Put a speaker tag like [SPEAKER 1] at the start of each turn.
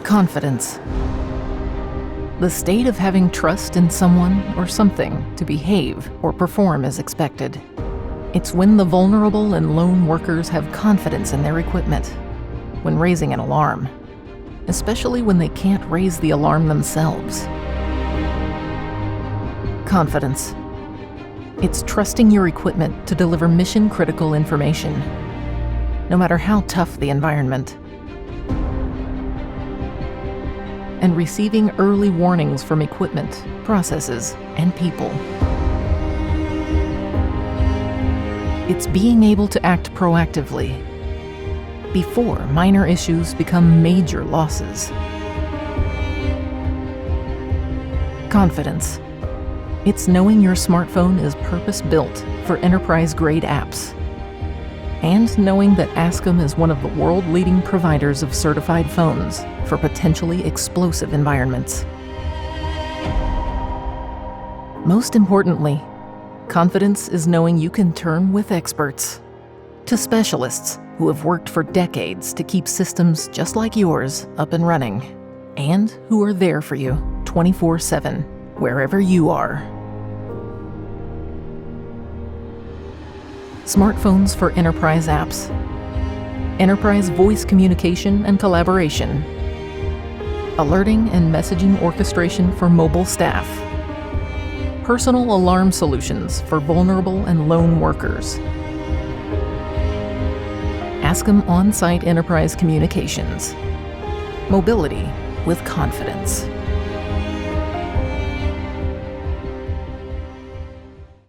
[SPEAKER 1] Confidence. The state of having trust in someone or something to behave or perform as expected. It's when the vulnerable and lone workers have confidence in their equipment, when raising an alarm, especially when they can't raise the alarm themselves. Confidence. It's trusting your equipment to deliver mission-critical information, no matter how tough the environment. And receiving early warnings from equipment, processes, and people. It's being able to act proactively before minor issues become major losses. Confidence. It's knowing your smartphone is purpose-built for enterprise-grade apps, and knowing that Ascom is one of the world-leading providers of certified phones for potentially explosive environments. Most importantly, confidence is knowing you can turn with experts, to specialists who have worked for decades to keep systems just like yours up and running, and who are there for you 24/7, wherever you are. Smartphones for enterprise apps, enterprise voice communication and collaboration, alerting and messaging orchestration for mobile staff, personal alarm solutions for vulnerable and lone workers, Ascom on-site enterprise communications, mobility with confidence.